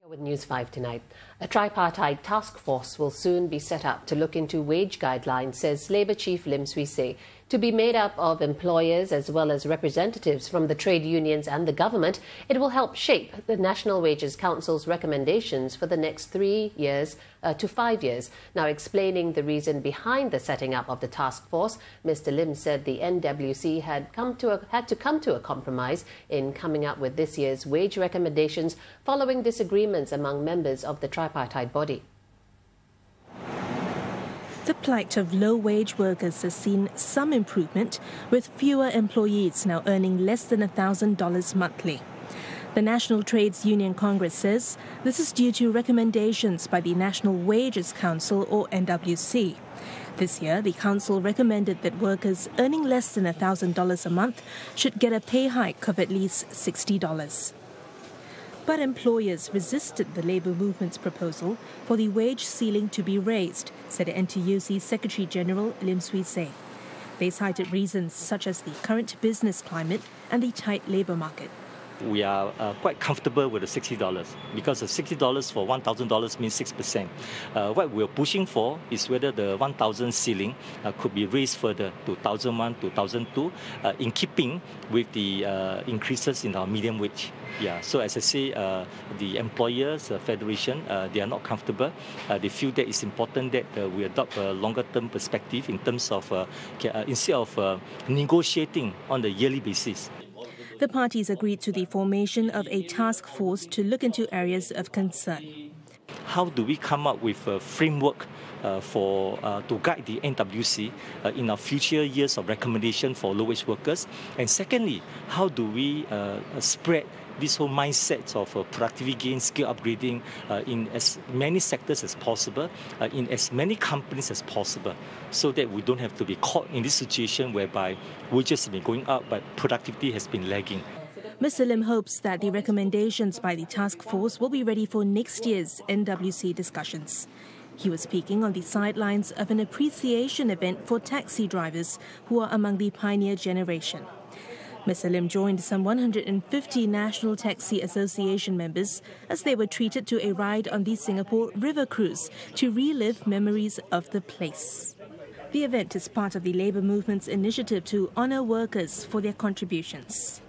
With News 5 tonight, a tripartite task force will soon be set up to look into wage guidelines, says Labour Chief Lim Swee Say. To be made up of employers as well as representatives from the trade unions and the government, it will help shape the National Wages Council's recommendations for the next 3 years to 5 years. Now, explaining the reason behind the setting up of the task force, Mr Lim said the NWC had to come to a compromise in coming up with this year's wage recommendations following disagreements among members of the tripartite body. The plight of low-wage workers has seen some improvement, with fewer employees now earning less than $1,000 monthly. The National Trades Union Congress says this is due to recommendations by the National Wages Council, or NWC. This year, the council recommended that workers earning less than $1,000 a month should get a pay hike of at least $60. But employers resisted the Labour movement's proposal for the wage ceiling to be raised, said NTUC Secretary-General Lim Swee Say. They cited reasons such as the current business climate and the tight labour market. We are quite comfortable with the $60 because the $60 for $1,000 means 6%. What we're pushing for is whether the 1,000 ceiling could be raised further to 1,001 to 1,002 in keeping with the increases in our medium wage. Yeah, so as I say, the employers, federation, they are not comfortable. They feel that it's important that we adopt a longer-term perspective in terms of instead of negotiating on the yearly basis. The parties agreed to the formation of a task force to look into areas of concern. How do we come up with a framework to guide the NWC in our future years of recommendation for low-wage workers? And secondly, how do we spread this whole mindset of productivity gain, skill upgrading in as many sectors as possible, in as many companies as possible, so that we don't have to be caught in this situation whereby wages have been going up but productivity has been lagging. Mr Lim hopes that the recommendations by the task force will be ready for next year's NWC discussions. He was speaking on the sidelines of an appreciation event for taxi drivers who are among the pioneer generation. Mr Lim joined some 150 National Taxi Association members as they were treated to a ride on the Singapore River Cruise to relive memories of the place. The event is part of the Labour movement's initiative to honour workers for their contributions.